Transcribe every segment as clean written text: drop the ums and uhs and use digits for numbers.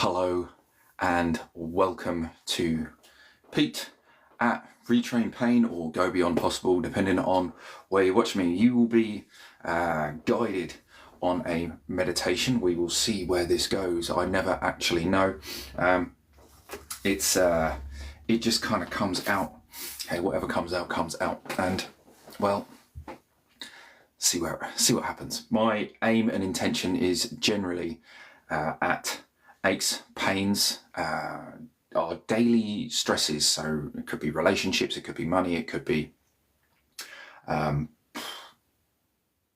Hello and welcome to Pete at retrainpain or Go Beyond Possible, depending on where you watch me. You will be guided on a meditation. We will see where this goes. I never actually know. It just kind of comes out. Hey, whatever comes out, and well, see what happens. My aim and intention is generally at aches, pains, our daily stresses. So it could be relationships, it could be money, it could be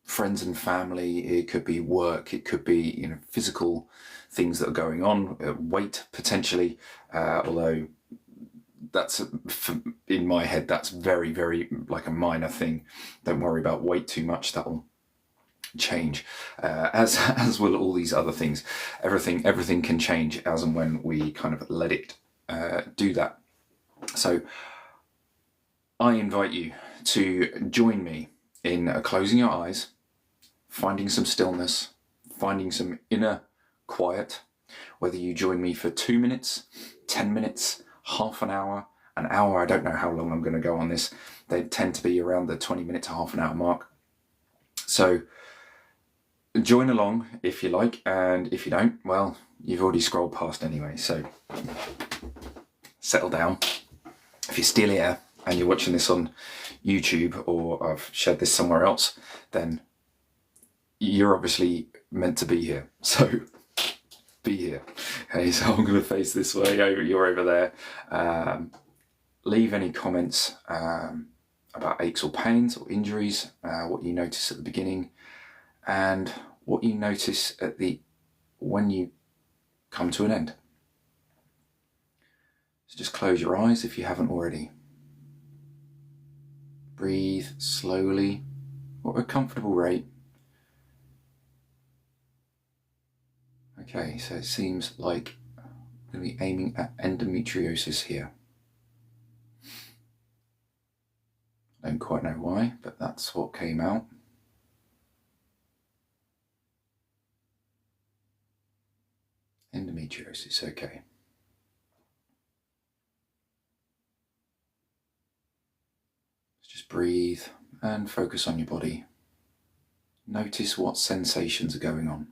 friends and family, it could be work, it could be physical things that are going on, weight potentially. Although that's in my head, that's very, very like a minor thing. Don't worry about weight too much. That'll change, as will all these other things. Everything can change as and when we kind of let it do that. So I invite you to join me in closing your eyes, finding some stillness, finding some inner quiet. Whether you join me for 2 minutes, 10 minutes, half an hour, I don't know how long I'm going to go on this. They tend to be around the 20 minute to half an hour mark. So join along if you like, and if you don't, well, you've already scrolled past anyway, so settle down. If you're still here and you're watching this on YouTube, or I've shared this somewhere else, then you're obviously meant to be here, so be here. Okay, so I'm going to face this way, you're over there. Leave any comments about aches or pains or injuries, what you notice at the beginning, and what you notice when you come to an end. So just close your eyes if you haven't already. Breathe slowly or at a comfortable rate. Okay, so it seems like I'm going to be aiming at endometriosis here. I don't quite know why, but that's what came out. Endometriosis, okay. Just breathe and focus on your body. Notice what sensations are going on.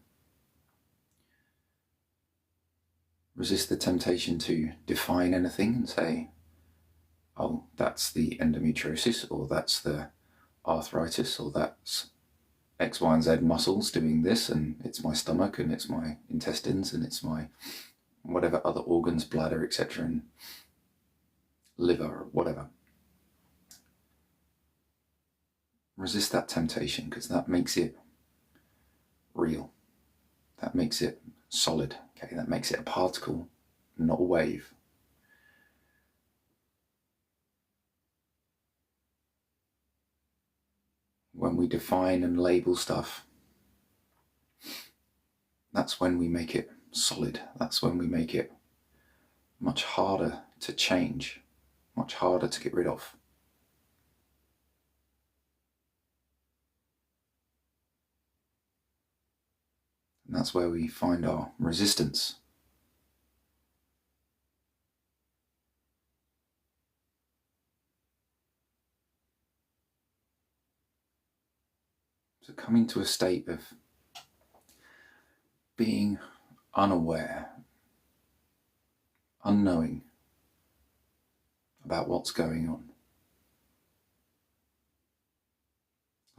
Resist the temptation to define anything and say, oh, that's the endometriosis, or that's the arthritis, or that's X, Y, and Z muscles doing this, and it's my stomach, and it's my intestines, and it's my whatever other organs, bladder, etc., and liver, or whatever. Resist that temptation, because that makes it real. That makes it solid. Okay, that makes it a particle, not a wave. When we define and label stuff, that's when we make it solid. That's when we make it much harder to change, much harder to get rid of. And that's where we find our resistance. So coming to a state of being unaware, unknowing about what's going on.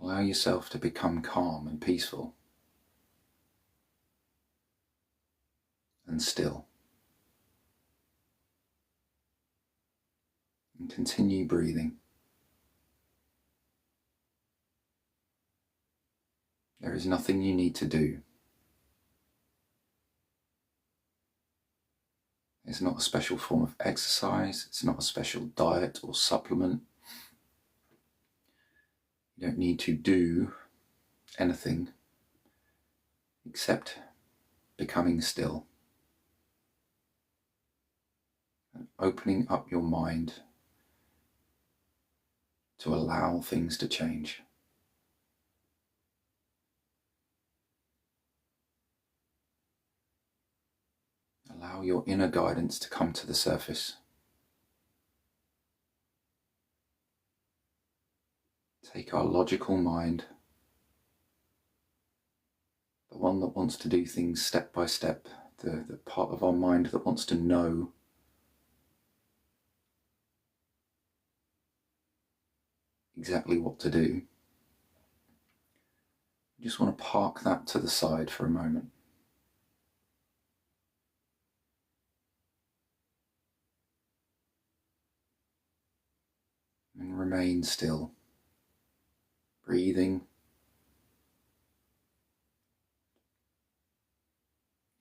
Allow yourself to become calm and peaceful and still. And continue breathing. There is nothing you need to do. It's not a special form of exercise. It's not a special diet or supplement. You don't need to do anything except becoming still and opening up your mind to allow things to change. Allow your inner guidance to come to the surface. Take our logical mind, the one that wants to do things step by step, the part of our mind that wants to know, exactly what to do. You just want to park that to the side for a moment. And remain still, breathing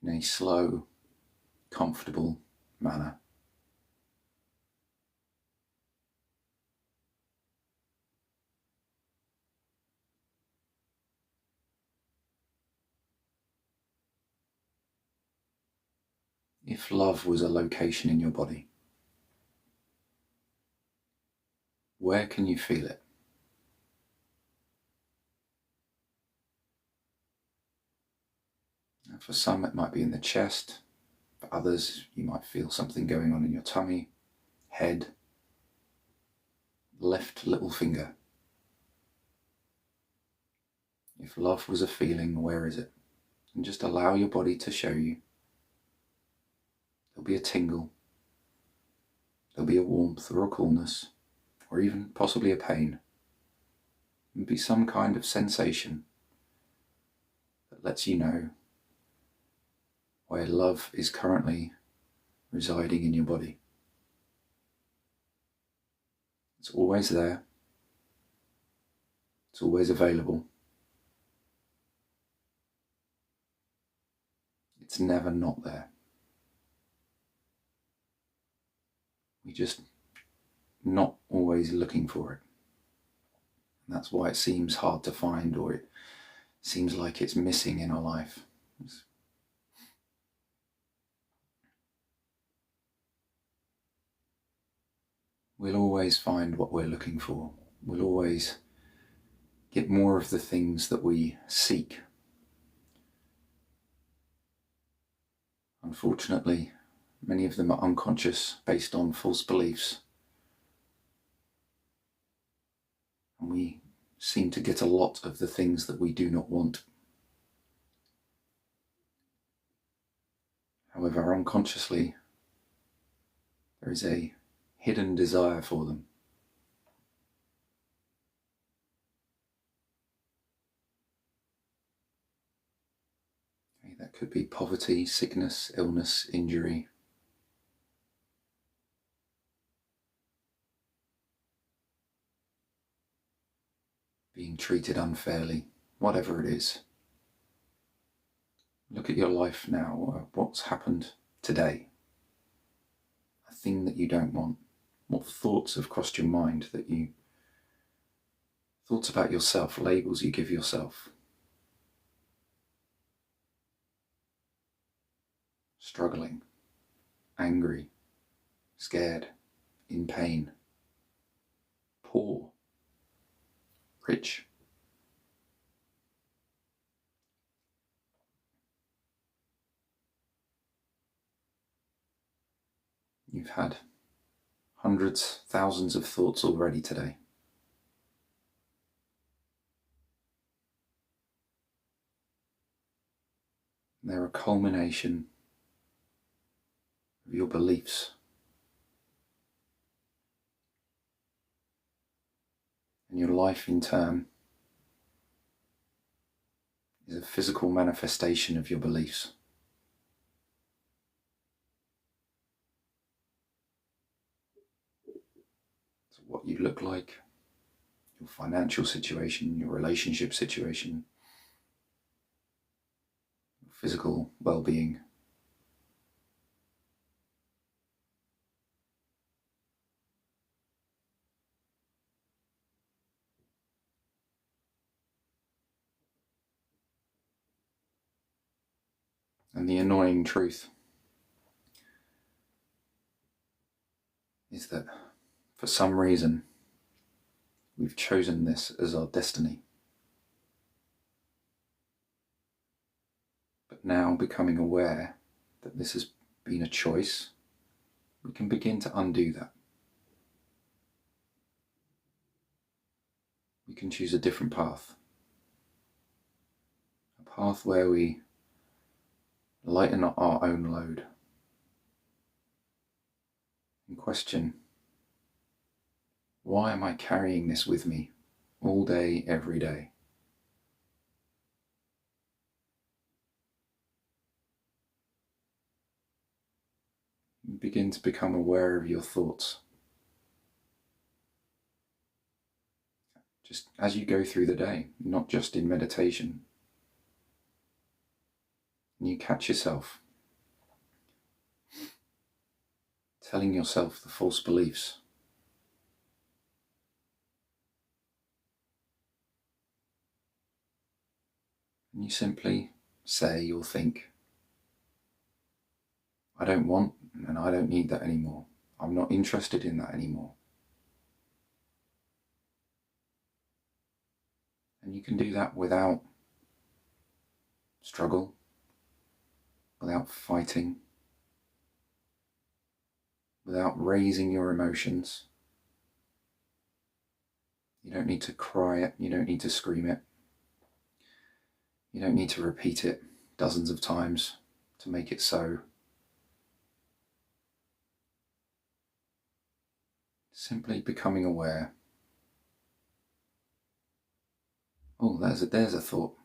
in a slow, comfortable manner. If love was a location in your body, where can you feel it? Now, for some it might be in the chest, for others you might feel something going on in your tummy, head, left little finger. If love was a feeling, where is it? And just allow your body to show you. There'll be a tingle, there'll be a warmth or a coolness, or even possibly a pain. There'll be some kind of sensation that lets you know where love is currently residing in your body. It's always there. It's always available. It's never not there. We're just not always looking for it. And that's why it seems hard to find, or it seems like it's missing in our life. We'll always find what we're looking for. We'll always get more of the things that we seek. Unfortunately, many of them are unconscious, based on false beliefs. And we seem to get a lot of the things that we do not want. However, unconsciously, there is a hidden desire for them. Okay, that could be poverty, sickness, illness, injury. Being treated unfairly, whatever it is. Look at your life now. What's happened today? A thing that you don't want. What thoughts have crossed your mind thoughts about yourself, labels you give yourself. Struggling, angry, scared, in pain, poor, rich. You've had hundreds, thousands of thoughts already today. They're a culmination of your beliefs. And your life in turn is a physical manifestation of your beliefs. So what you look like, your financial situation, your relationship situation, your physical well-being. And the annoying truth is that for some reason we've chosen this as our destiny. But now becoming aware that this has been a choice, we can begin to undo that. We can choose a different path. A path where we lighten our own load and question, why am I carrying this with me all day, every day? Begin to become aware of your thoughts. Just as you go through the day, not just in meditation. And you catch yourself telling yourself the false beliefs. And you simply say or think, I don't want and I don't need that anymore. I'm not interested in that anymore. And you can do that without struggle, without fighting, without raising your emotions. You don't need to cry it, you don't need to scream it. You don't need to repeat it dozens of times to make it so. Simply becoming aware. Oh, there's a thought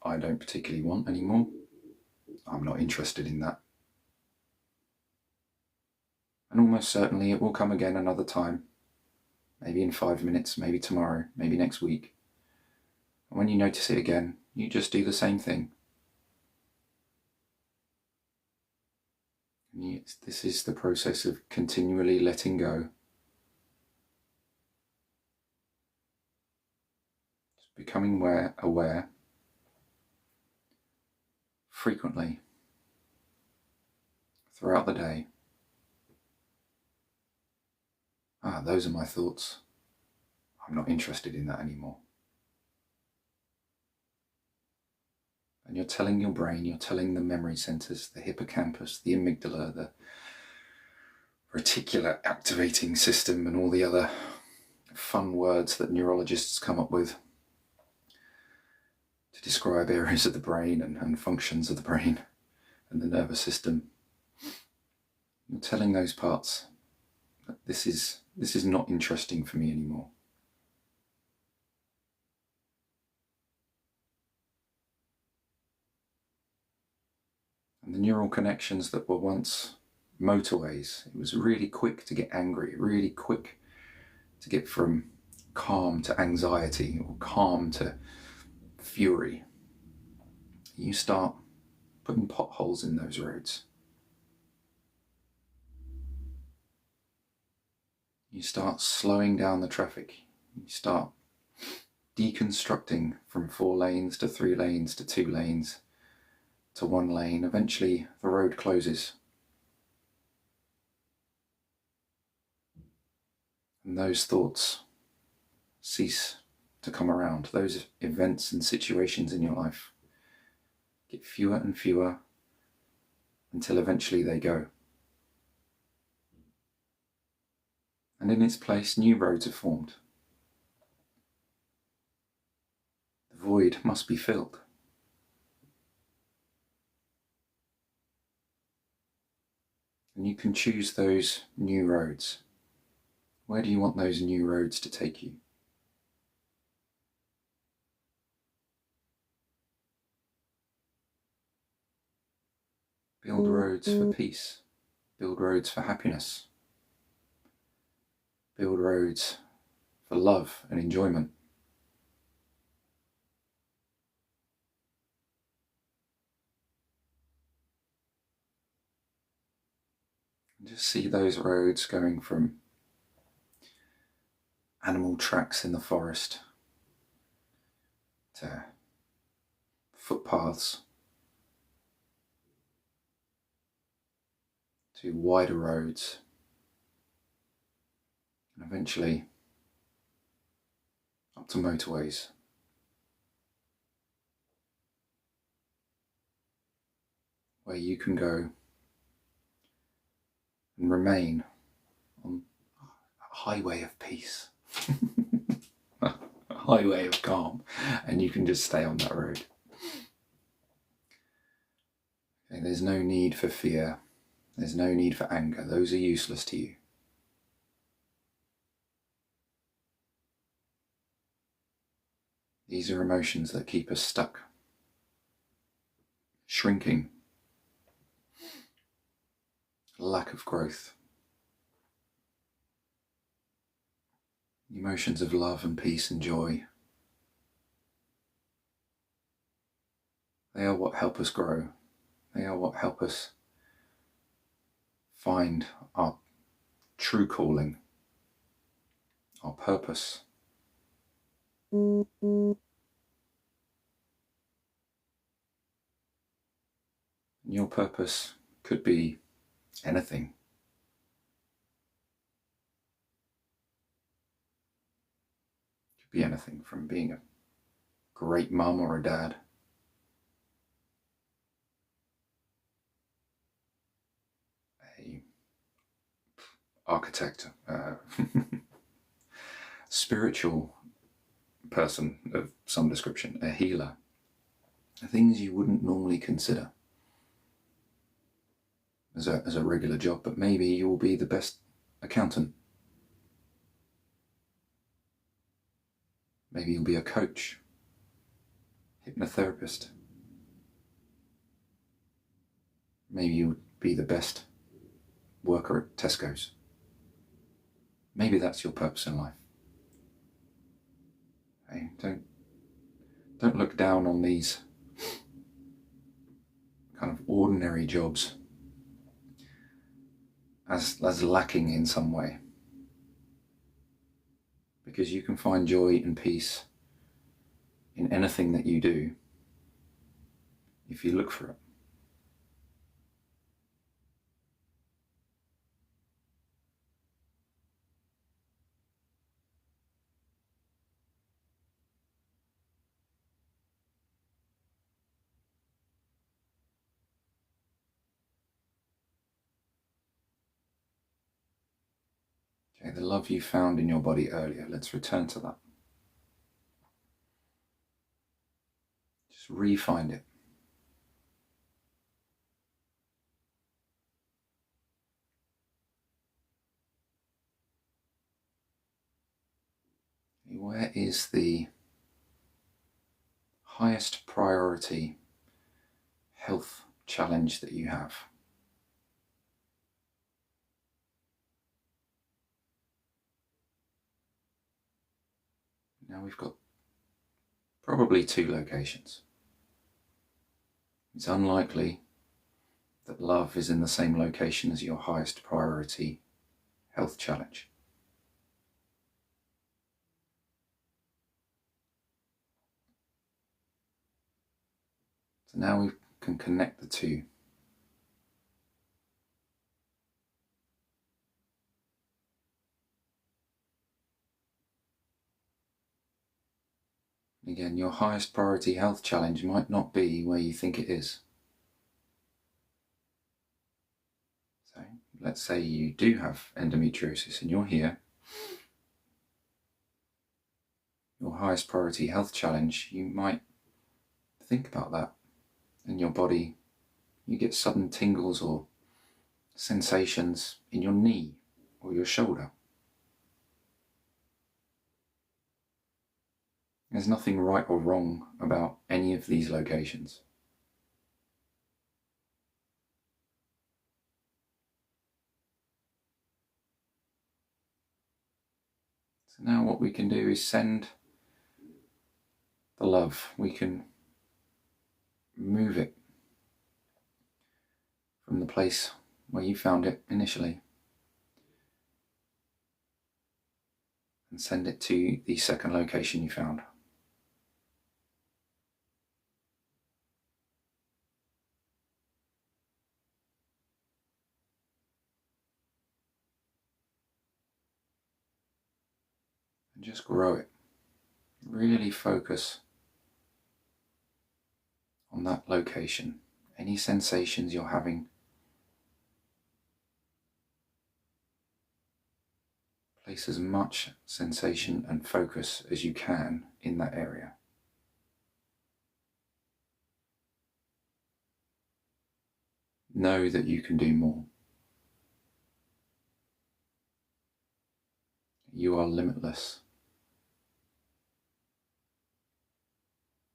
I don't particularly want anymore. I'm not interested in that. And almost certainly it will come again another time. Maybe in 5 minutes, maybe tomorrow, maybe next week. And when you notice it again, you just do the same thing. And this is the process of continually letting go. Just becoming aware frequently throughout the day. Those are my thoughts. I'm not interested in that anymore. And you're telling your brain, you're telling the memory centers, the hippocampus, the amygdala, the reticular activating system, and all the other fun words that neurologists come up with to describe areas of the brain and functions of the brain and the nervous system. You're telling those parts that this is not interesting for me anymore. And the neural connections that were once motorways, it was really quick to get angry, really quick to get from calm to anxiety or calm to fury. You start putting potholes in those roads. You start slowing down the traffic. You start deconstructing from 4 lanes to 3 lanes to 2 lanes to 1 lane. Eventually the road closes. And those thoughts cease to come around. Those events and situations in your life get fewer and fewer until eventually they go. And in its place, new roads are formed. The void must be filled. And you can choose those new roads. Where do you want those new roads to take you? Build roads for peace. Build roads for happiness. Build roads for love and enjoyment. And just see those roads going from animal tracks in the forest to footpaths to wider roads, and eventually up to motorways. Where you can go and remain on a highway of peace, a highway of calm, and you can just stay on that road. Okay, there's no need for fear. There's no need for anger. Those are useless to you. These are emotions that keep us stuck, shrinking, lack of growth. Emotions of love and peace and joy. They are what help us grow. They are what help us find our true calling, our purpose. And your purpose could be anything. It could be anything from being a great mum or a dad, a architect, spiritual person of some description, a healer. Things you wouldn't normally consider as a regular job, but maybe you will be the best accountant. Maybe you'll be a coach, hypnotherapist. Maybe you'll be the best worker at Tesco's. Maybe that's your purpose in life. Hey, don't look down on these kind of ordinary jobs as lacking in some way, because you can find joy and peace in anything that you do if you look for it. Okay, the love you found in your body earlier, let's return to that. Just re-find it. Where is the highest priority health challenge that you have? Now we've got probably 2 locations. It's unlikely that love is in the same location as your highest priority health challenge. So now we can connect the 2. Again, your highest priority health challenge might not be where you think it is. So let's say you do have endometriosis and you're here. Your highest priority health challenge, you might think about that in your body. You get sudden tingles or sensations in your knee or your shoulder. There's nothing right or wrong about any of these locations. So now what we can do is send the love. We can move it from the place where you found it initially and send it to the second location you found. And just grow it. Really focus on that location. Any sensations you're having, Place as much sensation and focus as you can in that area. Know that you can do more. You are limitless.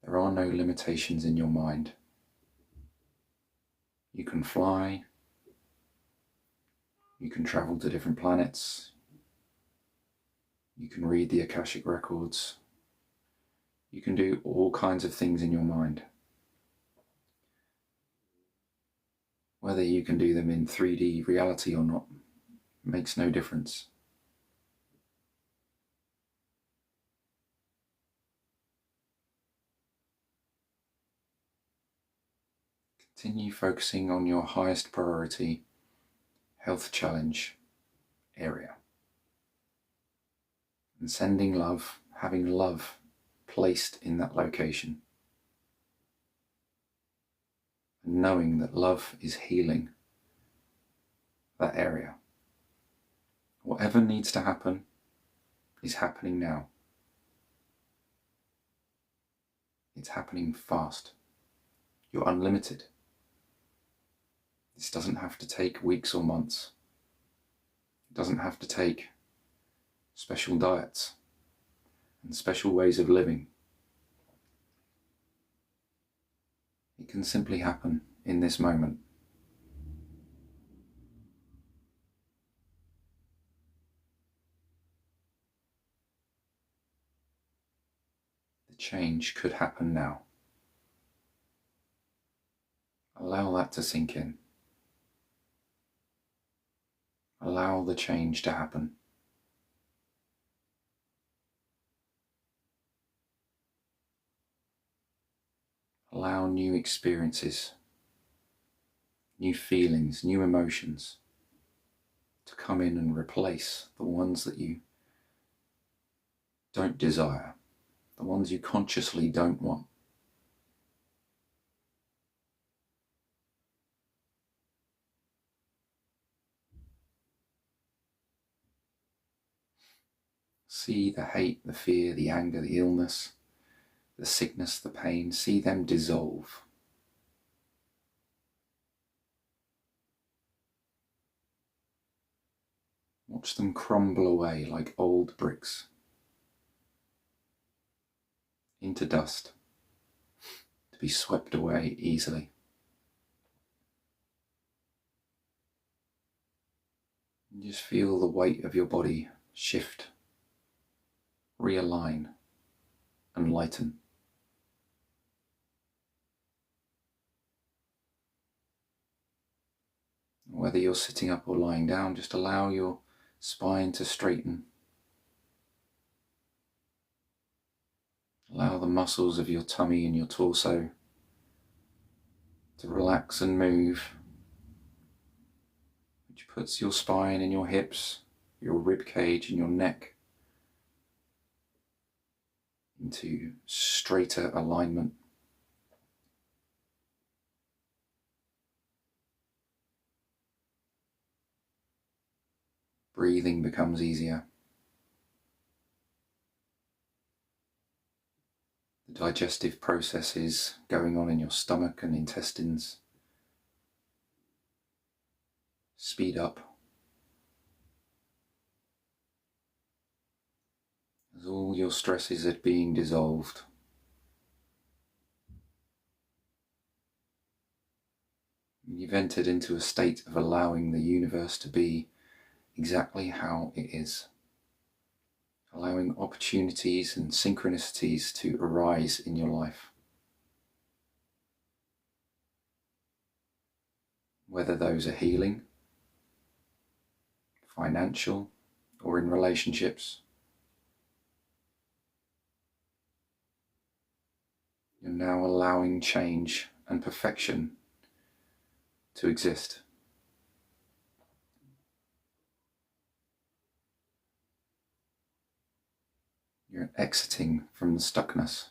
There are no limitations in your mind. You can fly. You can travel to different planets. You can read the Akashic records. You can do all kinds of things in your mind. Whether you can do them in 3D reality or not makes no difference. Continue focusing on your highest priority health challenge area. And sending love, having love placed in that location. And knowing that love is healing that area. Whatever needs to happen is happening now. It's happening fast. You're unlimited. This doesn't have to take weeks or months. It doesn't have to take special diets and special ways of living. It can simply happen in this moment. The change could happen now. Allow that to sink in. Allow the change to happen. Allow new experiences, new feelings, new emotions to come in and replace the ones that you don't desire, the ones you consciously don't want. See the hate, the fear, the anger, the illness, the sickness, the pain, see them dissolve. Watch them crumble away like old bricks into dust, to be swept away easily. And just feel the weight of your body shift, realign, and lighten. Whether you're sitting up or lying down, just allow your spine to straighten. Allow the muscles of your tummy and your torso to relax and move, which puts your spine and your hips, your rib cage and your neck into straighter alignment. Breathing becomes easier. The digestive processes going on in your stomach and intestines speed up as all your stresses are being dissolved. You've entered into a state of allowing the universe to be exactly how it is, allowing opportunities and synchronicities to arise in your life. Whether those are healing, financial, or in relationships. You're now allowing change and perfection to exist. You're exiting from the stuckness.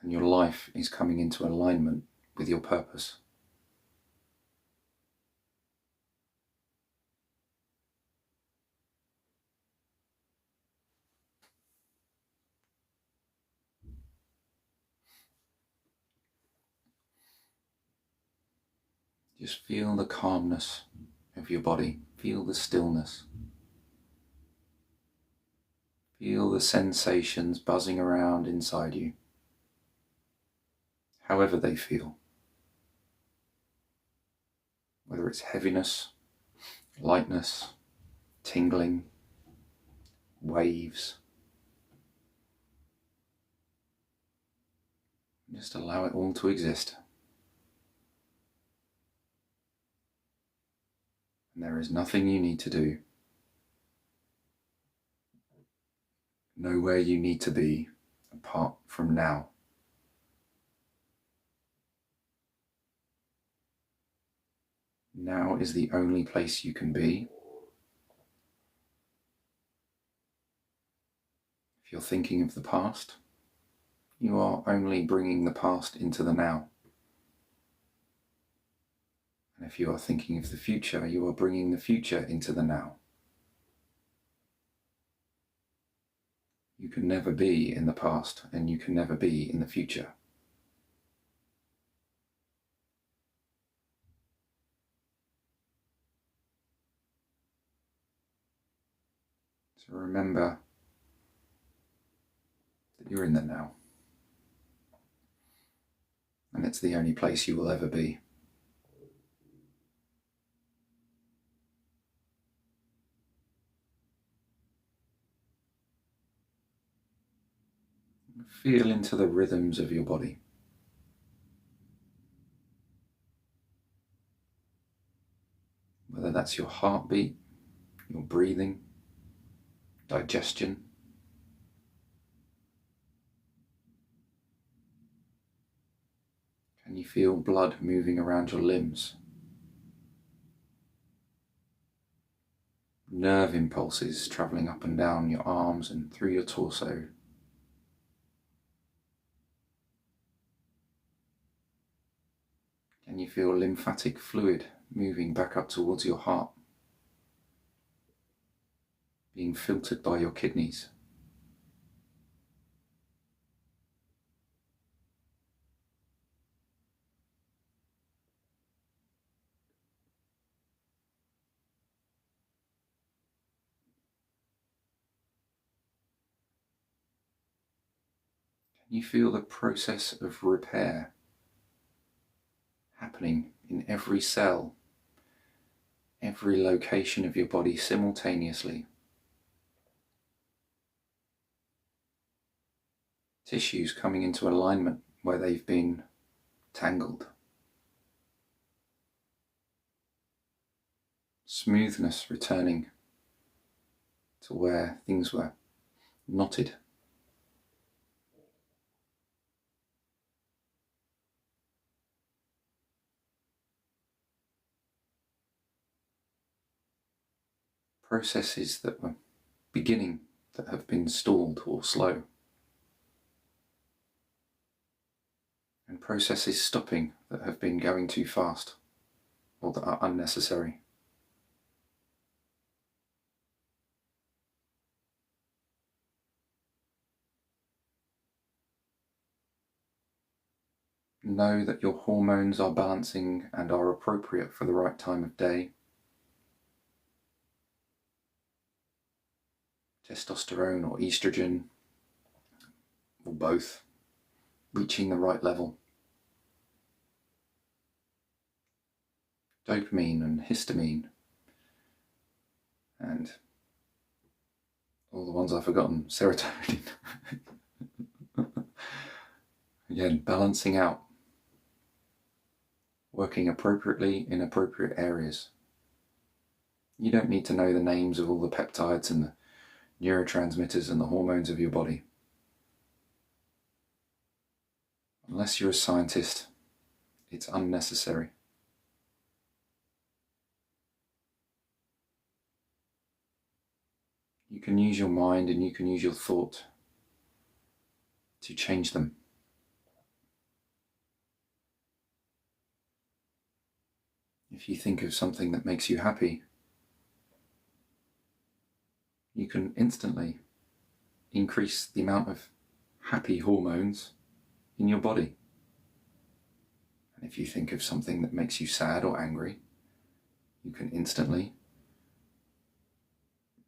And your life is coming into alignment with your purpose. Just feel the calmness of your body. Feel the stillness. Feel the sensations buzzing around inside you, however they feel. Whether it's heaviness, lightness, tingling, waves. Just allow it all to exist. And there is nothing you need to do. Nowhere you need to be apart from now. Now is the only place you can be. If you're thinking of the past, you are only bringing the past into the now. And if you are thinking of the future, you are bringing the future into the now. You can never be in the past, and you can never be in the future. So remember that you're in the now. And it's the only place you will ever be. Feel into the rhythms of your body. Whether that's your heartbeat, your breathing, digestion. Can you feel blood moving around your limbs? Nerve impulses travelling up and down your arms and through your torso. Can you feel lymphatic fluid moving back up towards your heart, being filtered by your kidneys? Can you feel the process of repair happening in every cell, every location of your body simultaneously? Tissues coming into alignment where they've been tangled. Smoothness returning to where things were knotted. Processes that were beginning that have been stalled or slow. And processes stopping that have been going too fast or that are unnecessary. Know that your hormones are balancing and are appropriate for the right time of day. Testosterone or estrogen, or both, reaching the right level. Dopamine and histamine, and all the ones I've forgotten, serotonin. Again, balancing out, working appropriately in appropriate areas. You don't need to know the names of all the peptides and the neurotransmitters and the hormones of your body. Unless you're a scientist, it's unnecessary. You can use your mind and you can use your thought to change them. If you think of something that makes you happy, you can instantly increase the amount of happy hormones in your body. And if you think of something that makes you sad or angry, you can instantly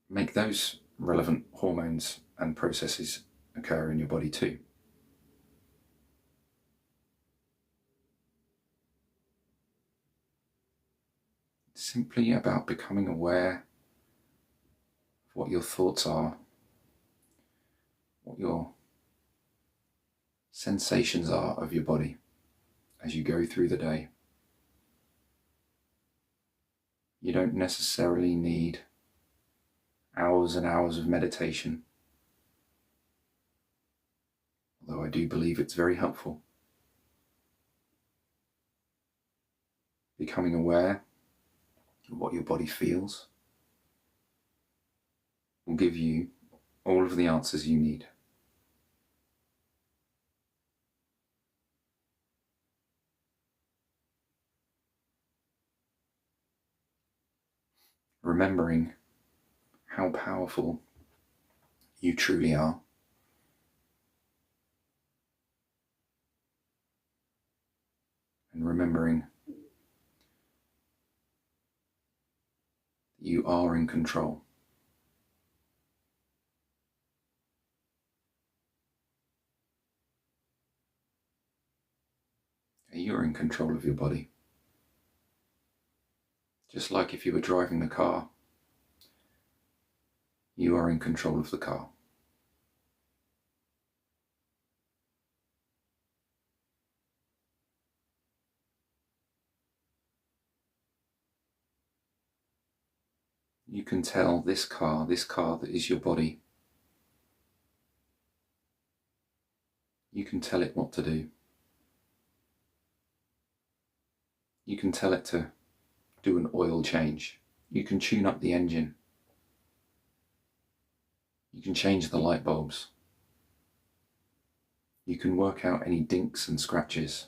make those relevant hormones and processes occur in your body too. It's simply about becoming aware of what your thoughts are, what your sensations are of your body as you go through the day. You don't necessarily need hours and hours of meditation, although I do believe it's very helpful. Becoming aware of what your body feels will give you all of the answers you need. Remembering how powerful you truly are, and remembering that you are in control. You're in control of your body. Just like if you were driving the car, you are in control of the car. You can tell this car that is your body, you can tell it what to do. You can tell it to do an oil change. You can tune up the engine. You can change the light bulbs. You can work out any dinks and scratches.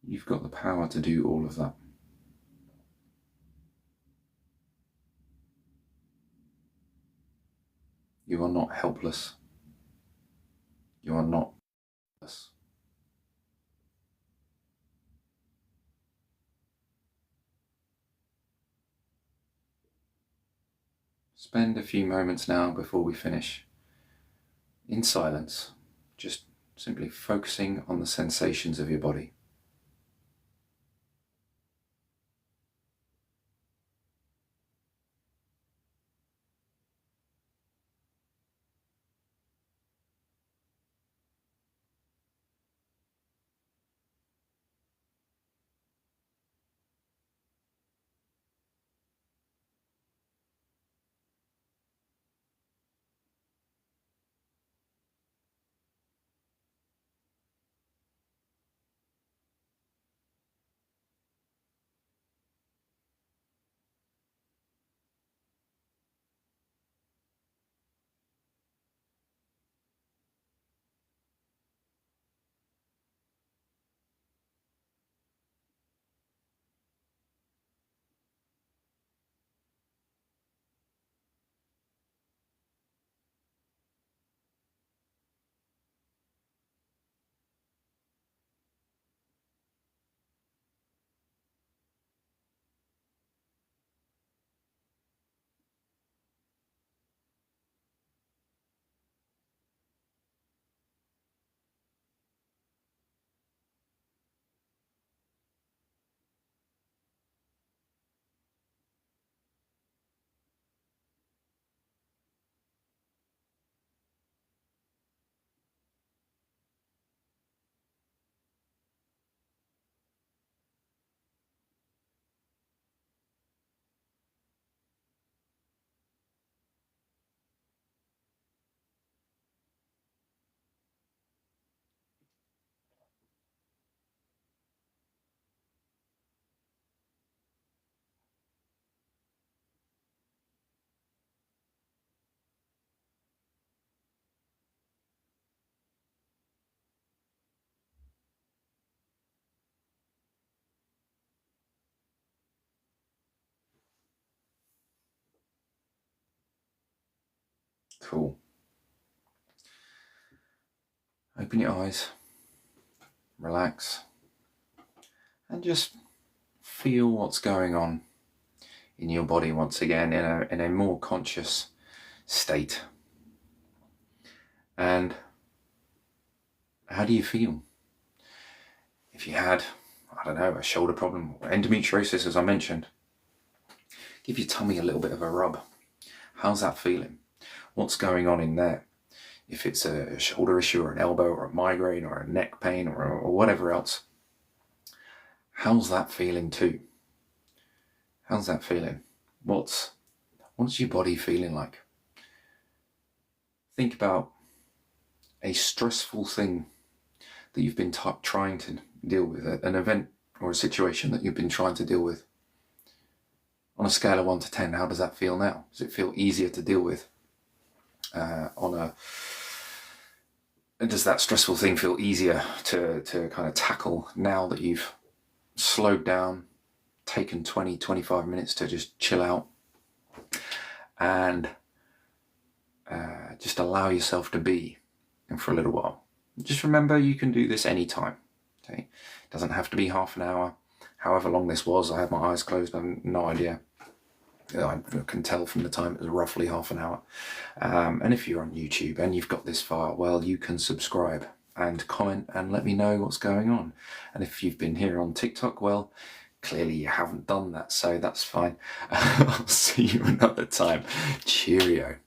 You've got the power to do all of that. You are not helpless. You are not helpless. Spend a few moments now before we finish in silence, just simply focusing on the sensations of your body. Cool. Open your eyes, relax, and just feel what's going on in your body once again in a more conscious state. And how do you feel? If you had, I don't know, a shoulder problem, or endometriosis, as I mentioned, give your tummy a little bit of a rub. How's that feeling? What's going on in there? If it's a shoulder issue or an elbow or a migraine or a neck pain or whatever else, how's that feeling too? How's that feeling? What's your body feeling like? Think about a stressful thing that you've been trying to deal with, an event or a situation that you've been trying to deal with. On a scale of 1 to 10, how does that feel now? Does it feel easier to deal with? Does that stressful thing feel easier to kind of tackle now that you've slowed down, taken 20, 25 minutes to just chill out and just allow yourself to be for a little while? Just remember, you can do this anytime. Okay, it doesn't have to be half an hour. However long this was, I had my eyes closed, I have no idea. I can tell from the time it was roughly half an hour. And if you're on YouTube and you've got this far, well, you can subscribe and comment and let me know what's going on. And if you've been here on TikTok, well, clearly you haven't done that, so that's fine. I'll see you another time. Cheerio.